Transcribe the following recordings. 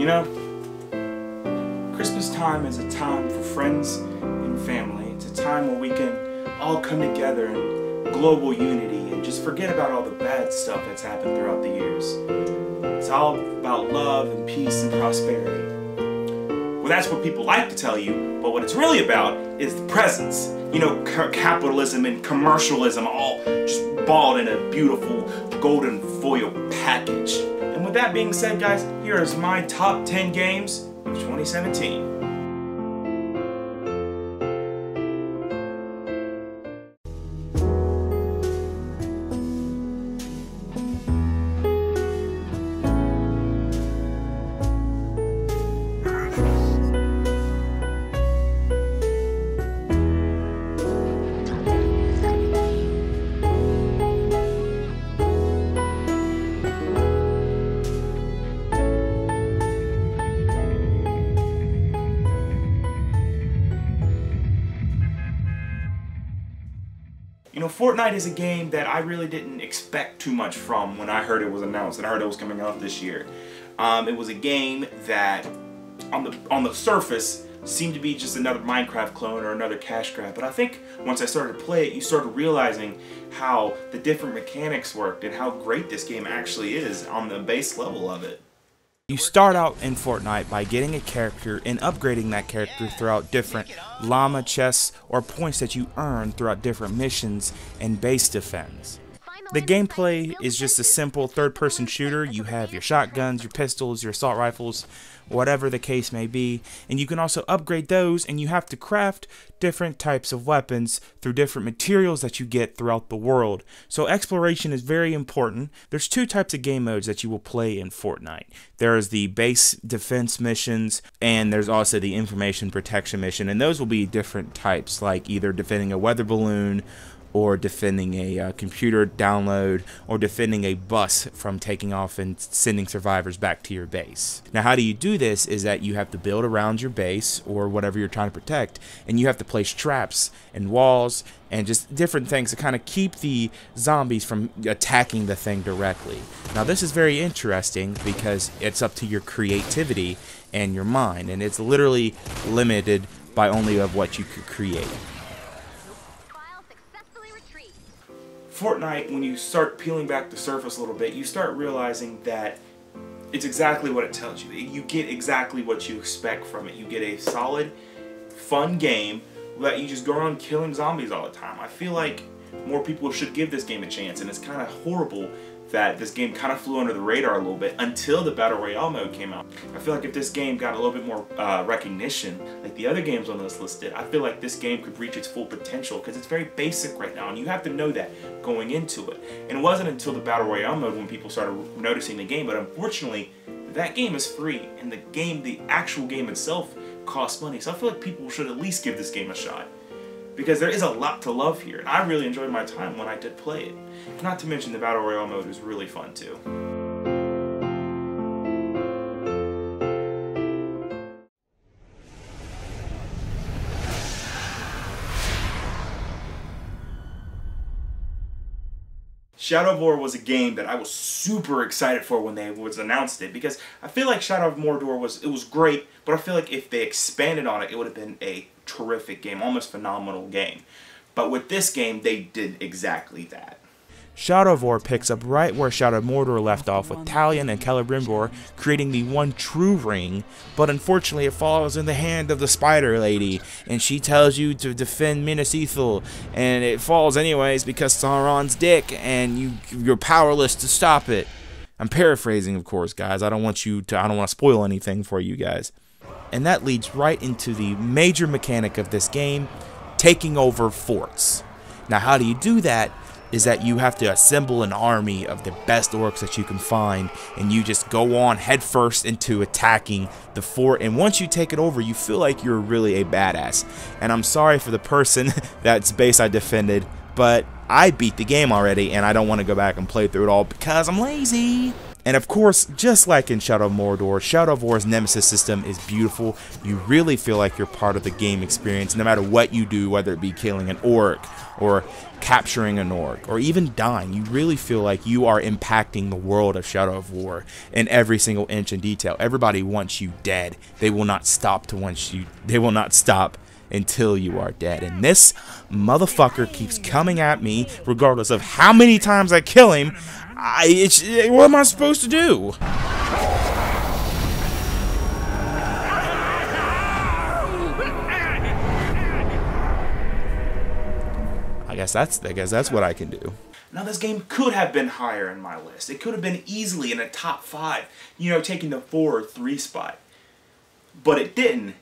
know, Christmas time is a time for friends and family. It's a time where we can all come together in global unity and just forget about all the bad stuff that's happened throughout the years. It's all about love and peace and prosperity. Well, that's what people like to tell you, but what it's really about is the presents. You know, capitalism and commercialism all just balled in a beautiful golden foil package. And with that being said, guys, here is my top 10 games of 2017. You know, Fortnite is a game that I really didn't expect too much from when I heard it was announced and I heard it was coming out this year. It was a game that, on the surface, seemed to be just another Minecraft clone or another cash grab. But I think once I started to play it, you started realizing how the different mechanics worked and how great this game actually is on the base level of it. You start out in Fortnite by getting a character and upgrading that character throughout different llama chests or points that you earn throughout different missions and base defense. The gameplay is just a simple third-person shooter. You have your shotguns, your pistols, your assault rifles, whatever the case may be, and you can also upgrade those, and you have to craft different types of weapons through different materials that you get throughout the world. So exploration is very important. There's two types of game modes that you will play in Fortnite. There's the base defense missions, and there's also the information protection mission, and those will be different types, like either defending a weather balloon, or defending a computer download, or defending a bus from taking off and sending survivors back to your base. Now, how do you do this is that you have to build around your base or whatever you're trying to protect, and you have to place traps and walls and just different things to kind of keep the zombies from attacking the thing directly. Now, this is very interesting because it's up to your creativity and your mind, and it's literally limited by only of what you could create. Fortnite, when you start peeling back the surface a little bit, you start realizing that it's exactly what it tells you. You get exactly what you expect from it. You get a solid, fun game that you just go around killing zombies all the time. I feel like more people should give this game a chance, and it's kind of horrible that this game kind of flew under the radar a little bit until the Battle Royale mode came out. I feel like if this game got a little bit more recognition, like the other games on this list did, I feel like this game could reach its full potential because it's very basic right now, and you have to know that going into it. And it wasn't until the Battle Royale mode when people started noticing the game, but unfortunately, that game is free, and the actual game itself costs money, so I feel like people should at least give this game a shot, because there is a lot to love here, and I really enjoyed my time when I did play it. Not to mention the Battle Royale mode is really fun too. Shadow of War was a game that I was super excited for when they announced it, because I feel like Shadow of Mordor was great, but I feel like if they expanded on it, it would have been a terrific game, almost phenomenal game. But with this game, they did exactly that. Shadow of War picks up right where Shadow of Mordor left off, with Talion and Celebrimbor creating the one true ring, but unfortunately it falls in the hand of the Spider Lady, and she tells you to defend Minas Ithil, and it falls anyways because Sauron's dick, and you're powerless to stop it. I'm paraphrasing, of course, guys. I don't want to spoil anything for you guys. And that leads right into the major mechanic of this game, taking over forts. Now, how do you do that? Is that you have to assemble an army of the best orcs that you can find, and you just go on headfirst into attacking the fort, and once you take it over, you feel like you're really a badass. And I'm sorry for the person that's base I defended, but I beat the game already, and I don't want to go back and play through it all because I'm lazy. And of course, just like in Shadow of Mordor, Shadow of War's nemesis system is beautiful. You really feel like you're part of the game experience no matter what you do, whether it be killing an orc or capturing an orc or even dying. You really feel like you are impacting the world of Shadow of War in every single inch and detail. Everybody wants you dead. They will not stop until you are dead. And this motherfucker keeps coming at me regardless of how many times I kill him. What am I supposed to do? I guess that's what I can do. Now this game could have been higher in my list. It could have been easily in a top 5, you know, taking the 4 or 3 spot. But it didn't.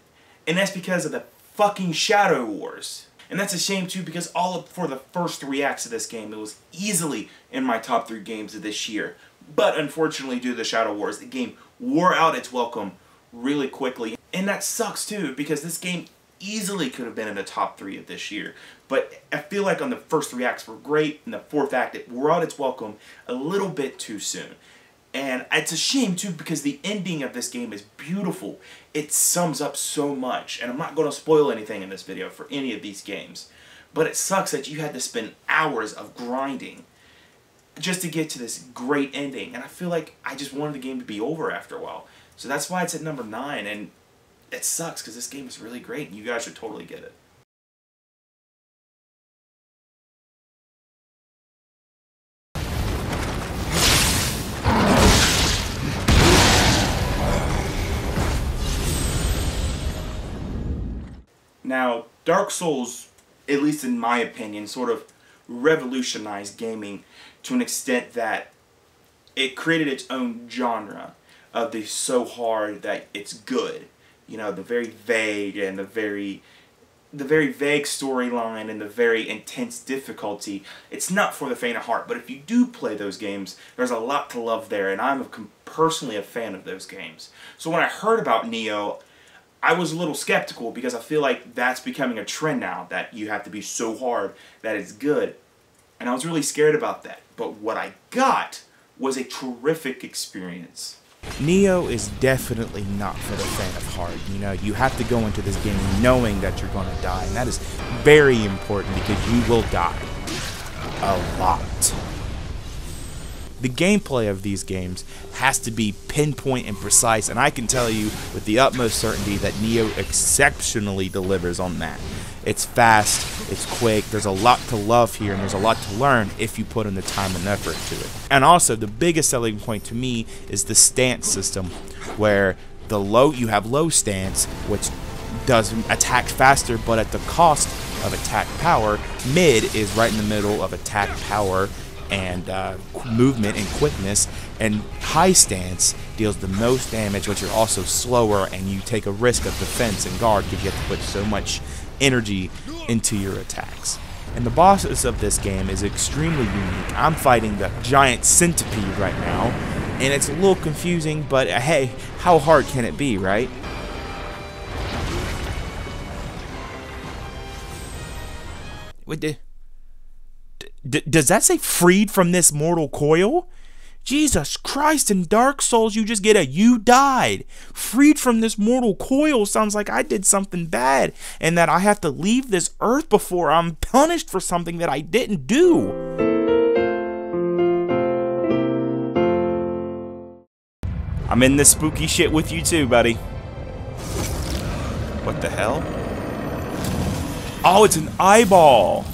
And that's because of the fucking Shadow Wars. And that's a shame too, because for the first 3 acts of this game, it was easily in my top 3 games of this year. But unfortunately, due to the Shadow Wars, the game wore out its welcome really quickly. And that sucks too, because this game easily could have been in the top 3 of this year. But I feel like on the first 3 acts were great, and the 4th act, it wore out its welcome a little bit too soon. And it's a shame too, because the ending of this game is beautiful. It sums up so much, and I'm not going to spoil anything in this video for any of these games. But it sucks that you had to spend hours of grinding just to get to this great ending. And I feel like I just wanted the game to be over after a while. So that's why it's at number 9, and it sucks because this game is really great, and you guys should totally get it. Now, Dark Souls, at least in my opinion, sort of revolutionized gaming to an extent that it created its own genre of the so hard that it's good. You know, the very vague and the very vague storyline and the very intense difficulty. It's not for the faint of heart, but if you do play those games, there's a lot to love there, and I'm personally a fan of those games. So when I heard about Nioh, I was a little skeptical because I feel like that's becoming a trend now, that you have to be so hard that it's good. And I was really scared about that. But what I got was a terrific experience. Nioh is definitely not for the faint of heart. You know, you have to go into this game knowing that you're going to die. And that is very important because you will die. A lot. The gameplay of these games has to be pinpoint and precise, and I can tell you with the utmost certainty that Nioh exceptionally delivers on that. It's fast, it's quick, there's a lot to love here, and there's a lot to learn if you put in the time and effort to it. And also, the biggest selling point to me is the stance system, where you have low stance, which does attack faster, but at the cost of attack power. Mid is right in the middle of attack power and movement and quickness, and high stance deals the most damage, but you're also slower and you take a risk of defense and guard because you have to put so much energy into your attacks. And the bosses of this game is extremely unique. I'm fighting the giant centipede right now, and it's a little confusing, but hey, how hard can it be, right? Does that say freed from this mortal coil? Jesus Christ, in Dark Souls you just get a "you died." Freed from this mortal coil sounds like I did something bad and that I have to leave this earth before I'm punished for something that I didn't do. I'm in this spooky shit with you too, buddy. What the hell? Oh, it's an eyeball.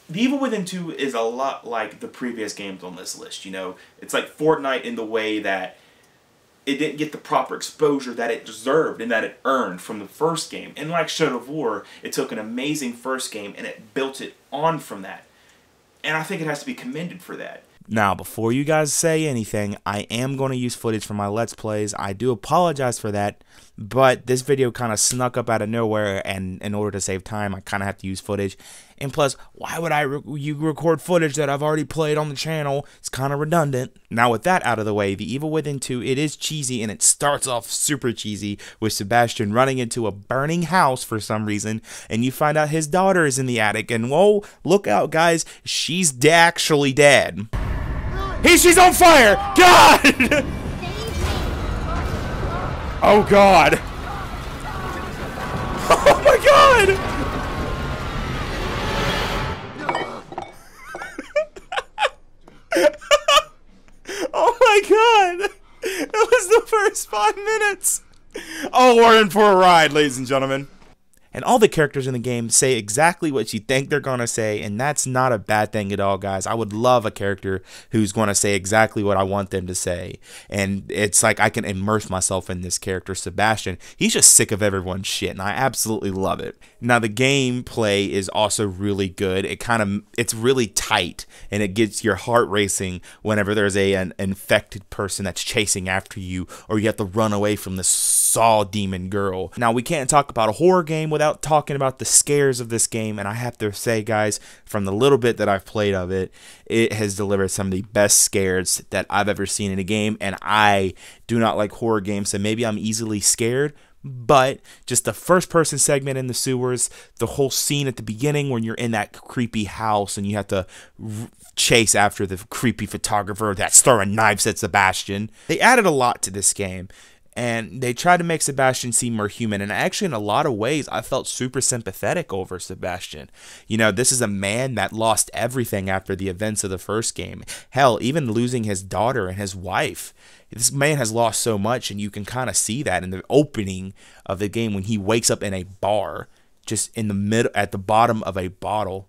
The Evil Within 2 is a lot like the previous games on this list, you know. It's like Fortnite in the way that it didn't get the proper exposure that it deserved and that it earned from the first game. And like Shadow of War, it took an amazing first game and it built it on from that. And I think it has to be commended for that. Now, before you guys say anything, I am going to use footage from my Let's Plays. I do apologize for that, but this video kind of snuck up out of nowhere, and in order to save time, I kind of have to use footage. And plus, why would you record footage that I've already played on the channel? It's kind of redundant. Now, with that out of the way, The Evil Within 2, it is cheesy, and it starts off super cheesy with Sebastian running into a burning house for some reason, and you find out his daughter is in the attic, and whoa, look out, guys, she's actually dead. She's on fire! God! Oh God! Oh my God! Oh my God! That was the first 5 minutes! Oh, we're in for a ride, ladies and gentlemen. And all the characters in the game say exactly what you think they're going to say, and that's not a bad thing at all, guys. I would love a character who's going to say exactly what I want them to say. And it's like I can immerse myself in this character, Sebastian. He's just sick of everyone's shit, and I absolutely love it. Now, the gameplay is also really good. It's really tight, and it gets your heart racing whenever there's an infected person that's chasing after you, or you have to run away from the Saw demon girl. Now, we can't talk about a horror game without talking about the scares of this game, and I have to say, guys, from the little bit that I've played of it, it has delivered some of the best scares that I've ever seen in a game. And I do not like horror games, so maybe I'm easily scared, but just the first person segment in the sewers, the whole scene at the beginning when you're in that creepy house and you have to chase after the creepy photographer that's throwing knives at Sebastian. They added a lot to this game, and they tried to make Sebastian seem more human. And actually, in a lot of ways, I felt super sympathetic over Sebastian. You know, this is a man that lost everything after the events of the first game. Hell, even losing his daughter and his wife. This man has lost so much, and you can kind of see that in the opening of the game when he wakes up in a bar, just in the middle, at the bottom of a bottle,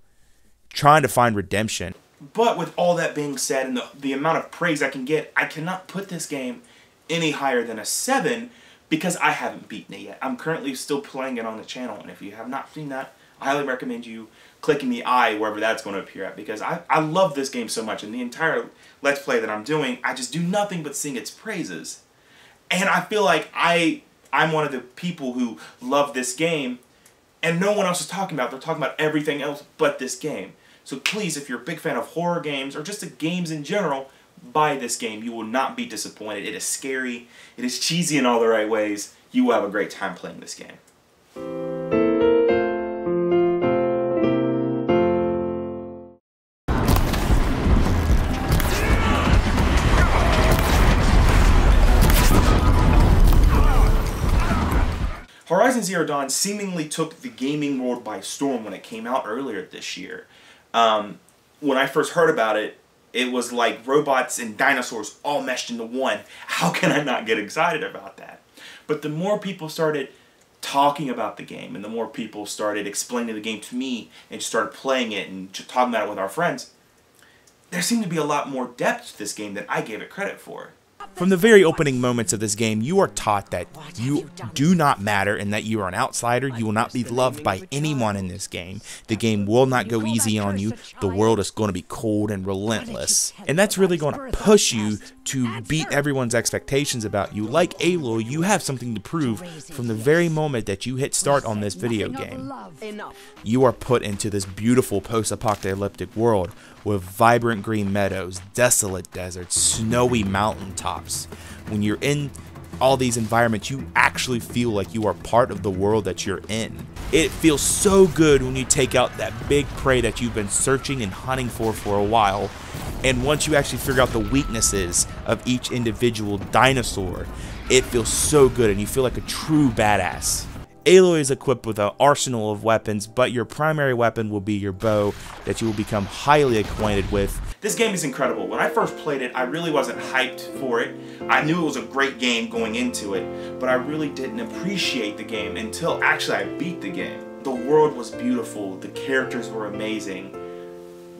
trying to find redemption. But with all that being said, and the amount of praise I can get, I cannot put this game any higher than a 7 because I haven't beaten it yet. I'm currently still playing it on the channel, and if you have not seen that, I highly recommend you clicking the I wherever that's going to appear at, because I love this game so much, and the entire Let's Play that I'm doing, I just do nothing but sing its praises. And I feel like I'm one of the people who love this game, and no one else is talking about it. They're talking about everything else but this game. So please, if you're a big fan of horror games, or just the games in general, buy this game. You will not be disappointed. It is scary. It is cheesy in all the right ways. You will have a great time playing this game. Horizon Zero Dawn seemingly took the gaming world by storm when it came out earlier this year. When I first heard about it, it was like robots and dinosaurs all meshed into one. How can I not get excited about that? But the more people started talking about the game, and the more people started explaining the game to me, and started playing it and talking about it with our friends, there seemed to be a lot more depth to this game than I gave it credit for. From the very opening moments of this game, you are taught that you do not matter and that you are an outsider. You will not be loved by anyone in this game. The game will not go easy on you. The world is going to be cold and relentless. And that's really going to push you to beat everyone's expectations about you. Like Aloy, you have something to prove from the very moment that you hit start on this video game. You are put into this beautiful post-apocalyptic world with vibrant green meadows, desolate deserts, snowy mountaintops. When you're in all these environments, you actually feel like you are part of the world that you're in. It feels so good when you take out that big prey that you've been searching and hunting for a while, and once you actually figure out the weaknesses of each individual dinosaur, it feels so good and you feel like a true badass. Aloy is equipped with an arsenal of weapons, but your primary weapon will be your bow that you will become highly acquainted with. This game is incredible. When I first played it, I really wasn't hyped for it. I knew it was a great game going into it, but I really didn't appreciate the game until actually I beat the game. The world was beautiful, the characters were amazing.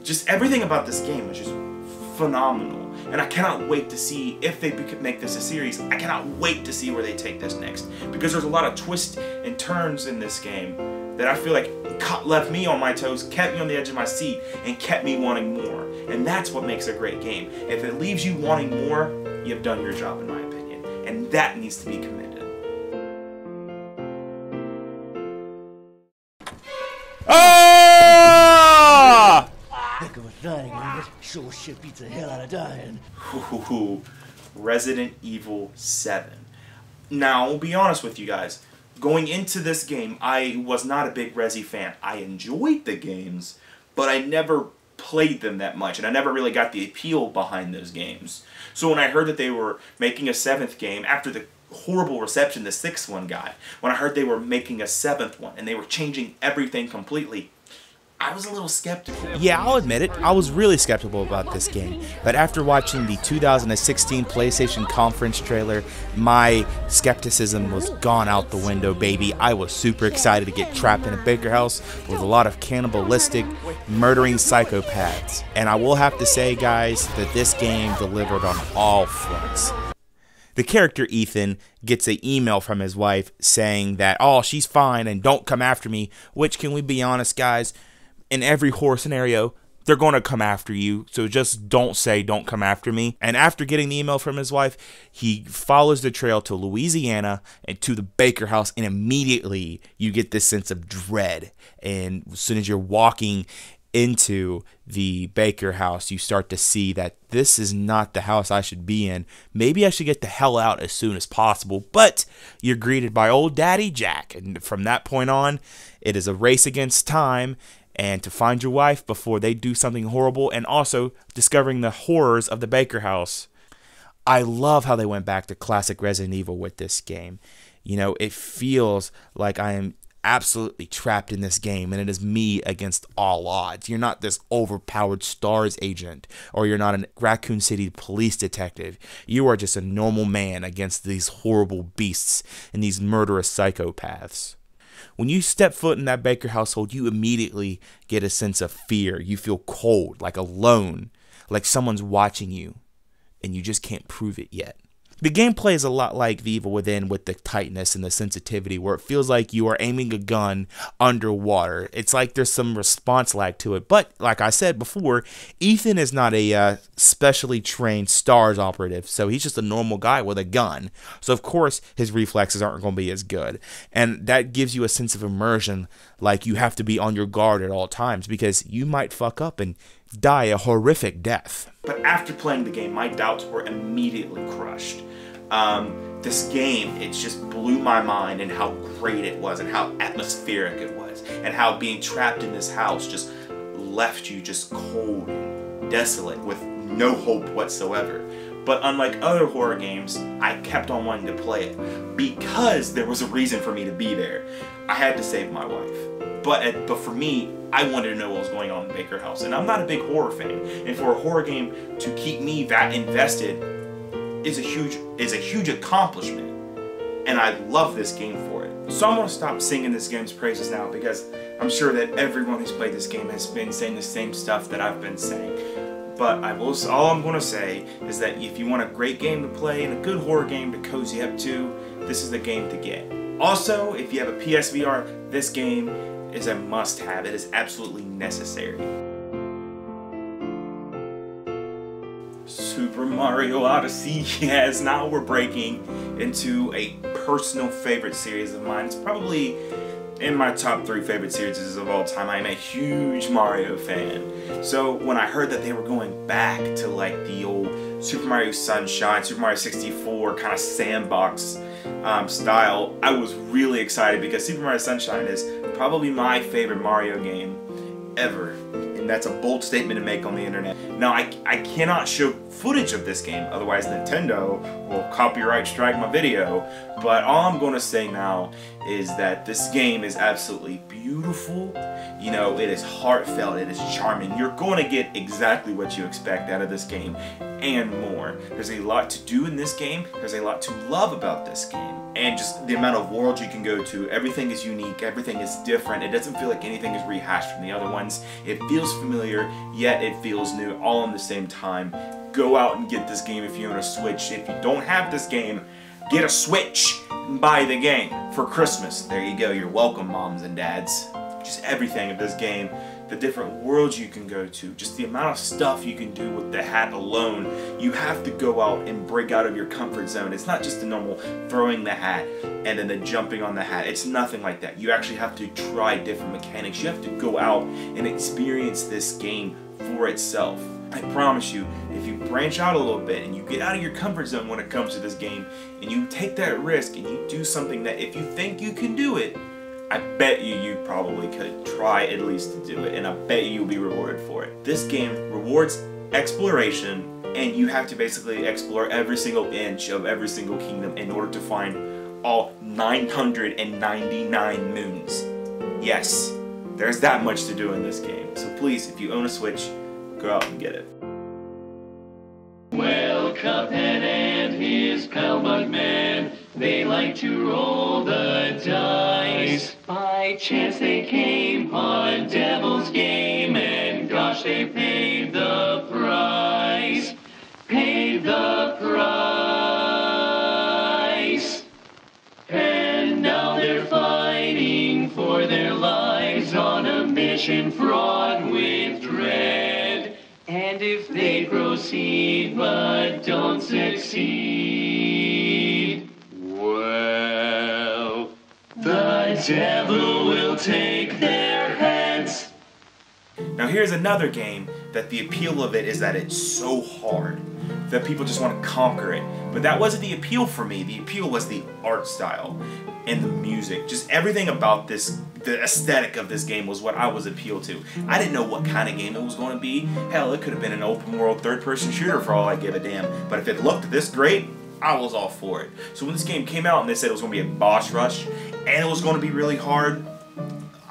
Just everything about this game was just phenomenal. And I cannot wait to see if they make this a series. I cannot wait to see where they take this next, because there's a lot of twists and turns in this game that I feel like left me on my toes, kept me on the edge of my seat, and kept me wanting more. And that's what makes a great game. If it leaves you wanting more, you've done your job, in my opinion. And that needs to be commended. Ah! Heck of a thing, ain't it? Sure shit beats the hell out of dying. Ooh, Resident Evil 7. Now, I'll be honest with you guys. Going into this game, I was not a big Resi fan. I enjoyed the games, but I never played them that much, and I never really got the appeal behind those games. So when I heard that they were making a 7th game, after the horrible reception the 6th one got, when I heard they were making a 7th one, and they were changing everything completely, I was a little skeptical. Yeah, I'll admit it, I was really skeptical about this game, but after watching the 2016 PlayStation conference trailer, my skepticism was gone out the window, baby. I was super excited to get trapped in a Baker house with a lot of cannibalistic, murdering psychopaths. And I will have to say, guys, that this game delivered on all fronts. The character Ethan gets an email from his wife saying that, oh, she's fine and don't come after me, which, can we be honest, guys? In every horror scenario, they're going to come after you, so just don't say, don't come after me. And after getting the email from his wife, he follows the trail to Louisiana and to the Baker house, and immediately you get this sense of dread. And as soon as you're walking into the Baker house, you start to see that this is not the house I should be in. Maybe I should get the hell out as soon as possible. But you're greeted by old Daddy Jack, and from that point on, it is a race against time and to find your wife before they do something horrible, and also discovering the horrors of the Baker house. I love how they went back to classic Resident Evil with this game. You know, it feels like I am absolutely trapped in this game, and it is me against all odds. You're not this overpowered STARS agent, or you're not a Raccoon City police detective. You are just a normal man against these horrible beasts and these murderous psychopaths. When you step foot in that Baker household, you immediately get a sense of fear. You feel cold, like alone, like someone's watching you, and you just can't prove it yet. The gameplay is a lot like The Evil Within with the tightness and the sensitivity, where it feels like you are aiming a gun underwater. It's like there's some response lag to it. But like I said before, Ethan is not a specially trained STARS operative, so he's just a normal guy with a gun. So of course his reflexes aren't going to be as good. And that gives you a sense of immersion, like you have to be on your guard at all times, because you might fuck up and die a horrific death. But after playing the game, my doubts were immediately crushed. This game, it just blew my mind and how great it was and how atmospheric it was and how being trapped in this house just left you just cold and desolate with no hope whatsoever. But unlike other horror games, I kept on wanting to play it because there was a reason for me to be there. I had to save my wife. But for me, I wanted to know what was going on in the Baker house. And I'm not a big horror fan. And for a horror game to keep me that invested is a huge accomplishment. And I love this game for it. So I'm going to stop singing this game's praises now, because I'm sure that everyone who's played this game has been saying the same stuff that I've been saying. But all I'm going to say is that if you want a great game to play and a good horror game to cozy up to, this is the game to get. Also, if you have a PSVR, this game is a must-have. It is absolutely necessary. Super Mario Odyssey. Yes, now we're breaking into a personal favorite series of mine. It's probably in my top 3 favorite series of all time. I am a huge Mario fan. So when I heard that they were going back to like the old Super Mario Sunshine, Super Mario 64 kind of sandbox style, I was really excited, because Super Mario Sunshine is probably my favorite Mario game ever. And that's a bold statement to make on the internet. Now, I cannot show footage of this game, otherwise Nintendo will copyright strike my video. But all I'm going to say now is that this game is absolutely beautiful. You know, it is heartfelt, it is charming. You're going to get exactly what you expect out of this game and more. There's a lot to do in this game. There's a lot to love about this game. And just the amount of worlds you can go to. Everything is unique. Everything is different. It doesn't feel like anything is rehashed from the other ones. It feels familiar, yet it feels new, all in the same time. Go out and get this game if you own a Switch. If you don't have this game, get a Switch and buy the game for Christmas. There you go. You're welcome, moms and dads. Just everything of this game. The different worlds you can go to, just the amount of stuff you can do with the hat alone. You have to go out and break out of your comfort zone. It's not just the normal throwing the hat and then the jumping on the hat. It's nothing like that. You actually have to try different mechanics. You have to go out and experience this game for itself. I promise you, if you branch out a little bit and you get out of your comfort zone when it comes to this game, and you take that risk and you do something that if you think you can do it, I bet you probably could try at least to do it, and I bet you'll be rewarded for it. This game rewards exploration, and you have to basically explore every single inch of every single kingdom in order to find all 999 moons. Yes, there's that much to do in this game. So please, if you own a Switch, go out and get it. Well, Cuphead and his pal Bugman, they like to roll the dice. By chance they came on Devil's Game, and gosh, they paid the price. Paid the price. And now they're fighting for their lives on a mission fraught with dread. And if they proceed but don't succeed, well, the devil will take their heads. Now here's another game that the appeal of it is that it's so hard that people just want to conquer it. But that wasn't the appeal for me. The appeal was the art style and the music. Just everything about this, the aesthetic of this game was what I was appealed to. I didn't know what kind of game it was going to be. Hell, it could have been an open world third-person shooter for all I give a damn. But if it looked this great, I was all for it. So when this game came out and they said it was going to be a boss rush and it was going to be really hard,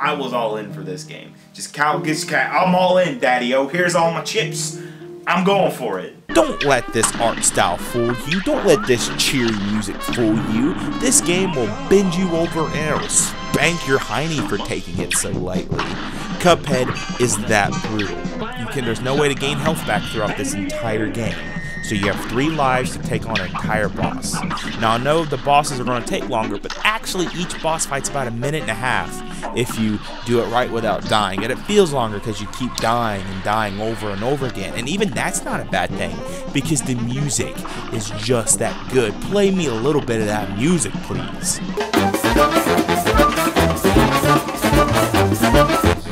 I was all in for this game. Just cow gets cat. I'm all in, daddy-o. Here's all my chips. I'm going for it. Don't let this art style fool you. Don't let this cheery music fool you. This game will bend you over and it'll spank your hiney for taking it so lightly. Cuphead is that brutal. There's no way to gain health back throughout this entire game. So you have 3 lives to take on an entire boss. Now I know the bosses are going to take longer, but actually each boss fight's about 1.5 minutes if you do it right without dying. And it feels longer because you keep dying and dying over and over again. And even that's not a bad thing because the music is just that good. Play me a little bit of that music, please.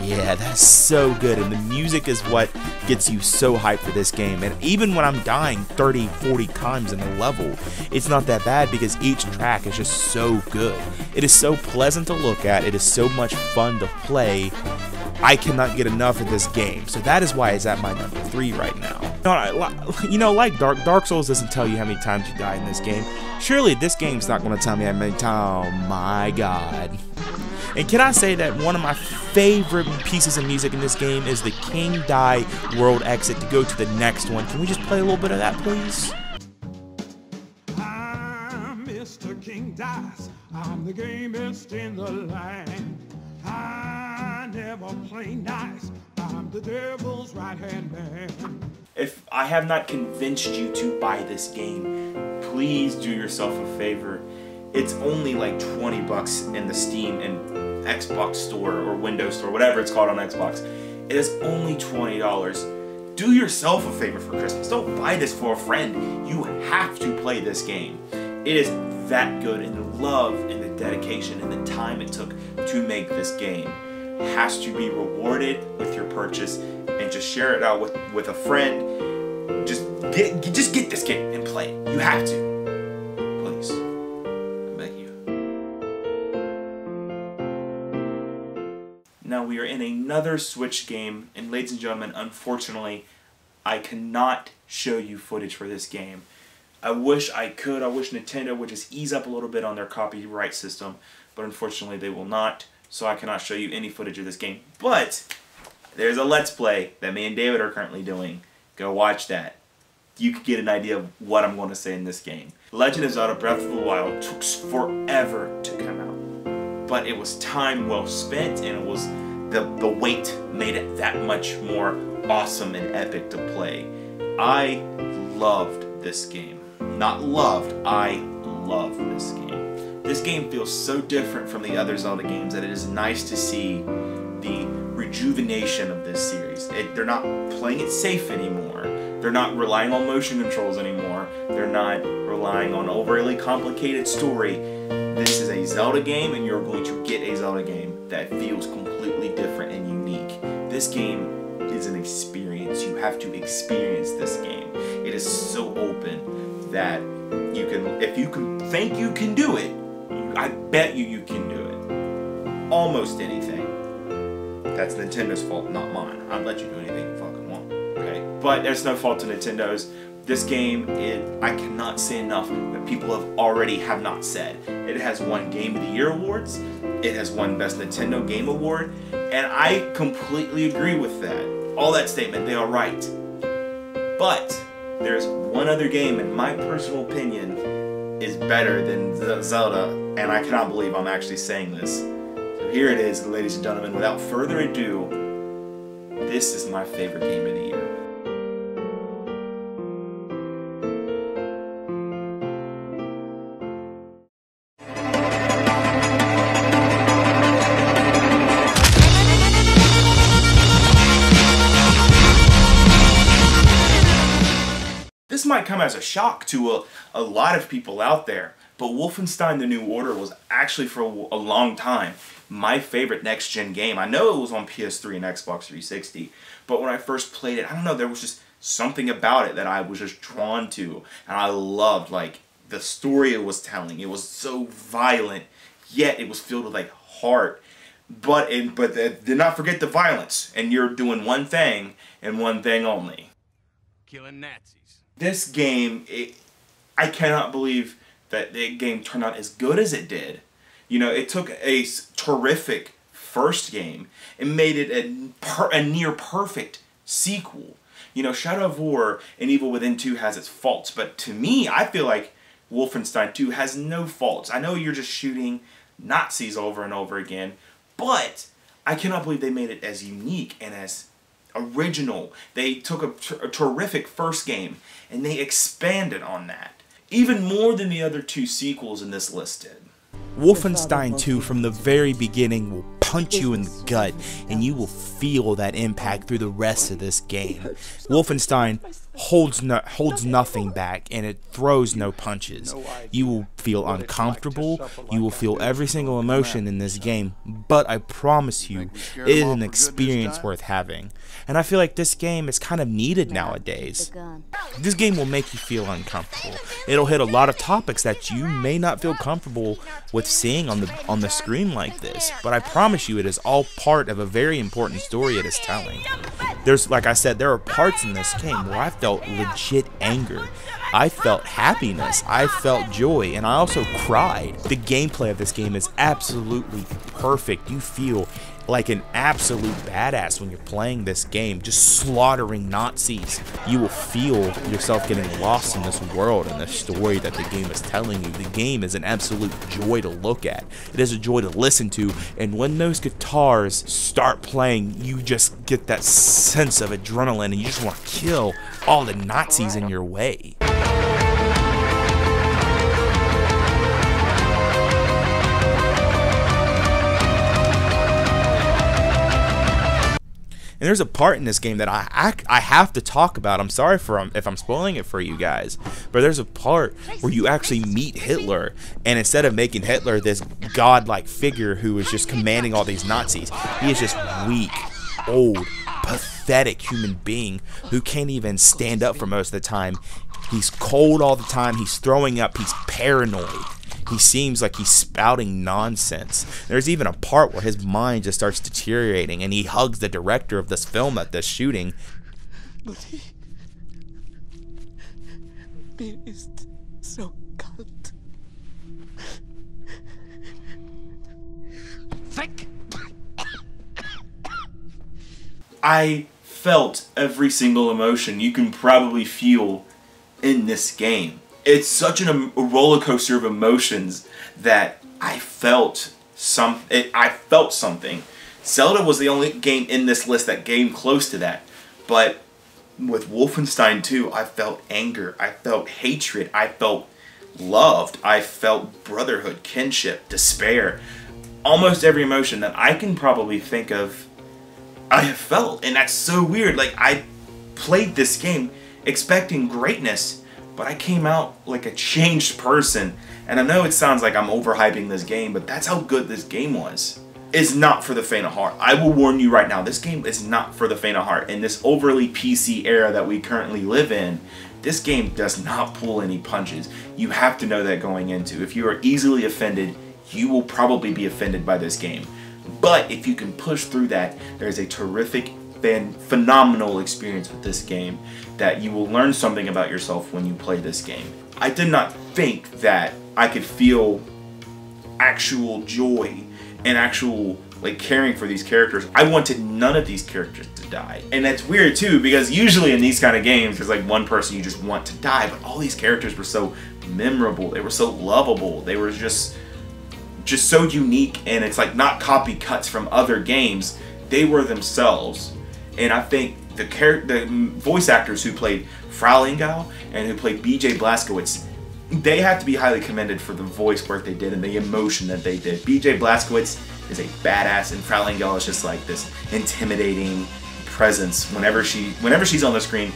Yeah, that's so good, and the music is what gets you so hyped for this game. And even when I'm dying 30, 40 times in the level, it's not that bad because each track is just so good. It is so pleasant to look at, it is so much fun to play. I cannot get enough of this game, so that is why it's at my number 3 right now. You know, like Dark Souls doesn't tell you how many times you die in this game. Surely this game's not going to tell me how many times. Oh my god. And can I say that one of my favorite pieces of music in this game is the King Die world exit to go to the next one. Can we just play a little bit of that, please? I'm Mr. King Dice. I'm the gamest in the land. I never play nice. I'm the devil's right-hand man. If I have not convinced you to buy this game, please do yourself a favor. It's only like 20 bucks in the Steam and Xbox store or Windows store, whatever it's called on Xbox. It is only $20. Do yourself a favor for Christmas. Don't buy this for a friend. You have to play this game. It is that good, and the love and the dedication and the time it took to make this game has to be rewarded with your purchase, and just share it out with a friend. Just get this game and play it. You have to. Please. Now we are in another Switch game, and ladies and gentlemen, unfortunately, I cannot show you footage for this game. I wish I could. I wish Nintendo would just ease up a little bit on their copyright system, but unfortunately they will not, so I cannot show you any footage of this game. But there's a Let's Play that me and David are currently doing. Go watch that. You could get an idea of what I'm going to say in this game. Legend of Zelda Breath of the Wild took forever to come out, but it was time well spent, and it was the wait made it that much more awesome and epic to play. I loved this game. Not loved, I love this game. This game feels so different from the other Zelda games that it is nice to see the rejuvenation of this series. They're not playing it safe anymore. They're not relying on motion controls anymore. They're not relying on overly complicated story. This is a Zelda game, and you're going to get a Zelda game that feels completely different and unique. This game is an experience. You have to experience this game. It is so open that you can, if you can think you can do it, I bet you can do it. almost anything, that's Nintendo's fault, not mine. I'd let you do anything you fucking want, okay? But there's no fault to Nintendo's. This game, I cannot say enough that people have not said. It has won Game of the Year awards, it has won Best Nintendo Game Award, and I completely agree with that. All that statement, they are right. But there's one other game, in my personal opinion, is better than Zelda, and I cannot believe I'm actually saying this. So here it is, ladies and gentlemen, without further ado, this is my favorite game of the year. This might come as a shock to a lot of people out there, but Wolfenstein The New Order was actually for a long time my favorite next-gen game. I know it was on PS3 and Xbox 360, but when I first played it, I don't know, there was just something about it that I was just drawn to, and I loved, like, the story it was telling. It was so violent, yet it was filled with, like, heart. But did not forget the violence, and you're doing one thing, and one thing only. Killing Nazis. This game, I cannot believe that the game turned out as good as it did. You know, it took a terrific first game and made it a near perfect sequel. You know, Shadow of War and Evil Within 2 has its faults, but to me, I feel like Wolfenstein 2 has no faults. I know you're just shooting Nazis over and over again, but I cannot believe they made it as unique and as original. They took a terrific first game and they expanded on that, even more than the other two sequels in this list did. Wolfenstein 2 from the very beginning will punch you in the gut, and you will feel that impact through the rest of this game. Wolfenstein holds nothing back, and it throws no punches. You will feel uncomfortable, you will feel every single emotion in this game, but I promise you, it is an experience worth having. And I feel like this game is kind of needed nowadays. This game will make you feel uncomfortable. It'll hit a lot of topics that you may not feel comfortable with seeing on the screen like this, but I promise you it is all part of a very important story it is telling. There's, like I said, there are parts in this game where I felt legit anger. I felt happiness, I felt joy, and I also cried. The gameplay of this game is absolutely perfect. You feel like an absolute badass when you're playing this game, just slaughtering Nazis. You will feel yourself getting lost in this world and the story that the game is telling you. The game is an absolute joy to look at. It is a joy to listen to, and when those guitars start playing, you just get that sense of adrenaline and you just want to kill all the Nazis in your way. And there's a part in this game that I have to talk about. I'm sorry if I'm spoiling it for you guys, but there's a part where you actually meet Hitler, and instead of making Hitler this godlike figure who is just commanding all these Nazis, he is just weak, old, pathetic human being who can't even stand up for most of the time. He's cold all the time, he's throwing up, he's paranoid. He seems like he's spouting nonsense. There's even a part where his mind just starts deteriorating and he hugs the director of this film at this shooting. Mir ist so kalt. Fick! I felt every single emotion you can probably feel in this game. It's such a roller coaster of emotions that I felt something. Zelda was the only game in this list that came close to that. But with Wolfenstein 2, I felt anger, I felt hatred, I felt loved, I felt brotherhood, kinship, despair. Almost every emotion that I can probably think of, I have felt. And that's so weird. Like, I played this game expecting greatness, but I came out like a changed person. And I know it sounds like I'm overhyping this game, but that's how good this game was. It's not for the faint of heart. I will warn you right now, this game is not for the faint of heart. In this overly PC era that we currently live in, this game does not pull any punches. You have to know that going into. If you are easily offended, you will probably be offended by this game. But if you can push through that, there's a terrific and phenomenal experience with this game that you will learn something about yourself when you play this game. I did not think that I could feel actual joy and actual like caring for these characters. I wanted none of these characters to die. And that's weird too, because usually in these kind of games there's like one person you just want to die, but all these characters were so memorable, they were so lovable, they were just so unique, and it's like not copycats from other games, they were themselves. And I think the voice actors who played Frau and who played BJ Blazkowicz, they have to be highly commended for the voice work they did and the emotion that they did. BJ Blazkowicz is a badass, and Frau is just like this intimidating presence. Whenever she's on the screen,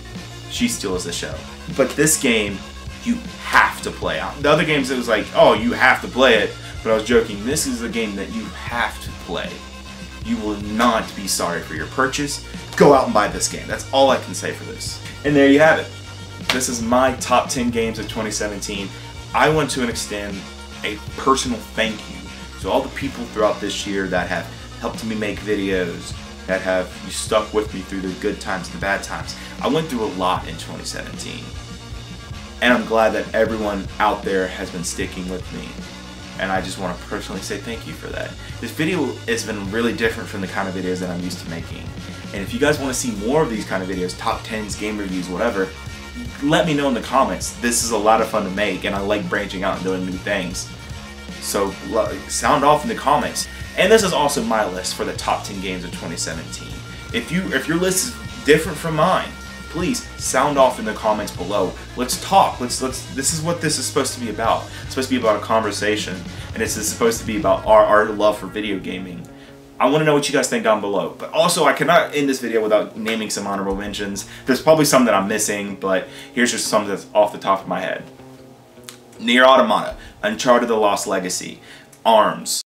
she steals the show. But this game, you have to play. The other games, it was like, oh, you have to play it. But I was joking. This is a game that you have to play. You will not be sorry for your purchase. Go out and buy this game. That's all I can say for this. And there you have it. This is my top 10 games of 2017. I want to extend a personal thank you to all the people throughout this year that have helped me make videos, that have stuck with me through the good times and the bad times. I went through a lot in 2017. And I'm glad that everyone out there has been sticking with me. And I just want to personally say thank you for that. This video has been really different from the kind of videos that I'm used to making. And if you guys want to see more of these kind of videos, top 10s, game reviews, whatever, let me know in the comments. This is a lot of fun to make, and I like branching out and doing new things. So sound off in the comments. And this is also my list for the top 10 games of 2017. If your list is different from mine, please sound off in the comments below. Let's talk. This is what this is supposed to be about. It's supposed to be about a conversation, and it's supposed to be about our love for video gaming. I want to know what you guys think down below. But also, I cannot end this video without naming some honorable mentions. There's probably some that I'm missing, but here's just some that's off the top of my head. Nier Automata, Uncharted: The Lost Legacy, ARMS.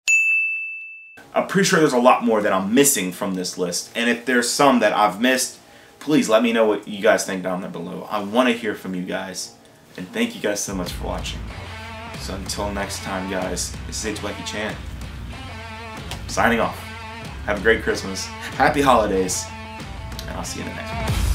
I'm pretty sure there's a lot more that I'm missing from this list, and if there's some that I've missed, please let me know what you guys think down there below. I want to hear from you guys, and thank you guys so much for watching. So until next time, guys, this is AgentBlackieChan, signing off. Have a great Christmas, happy holidays, and I'll see you in the next one.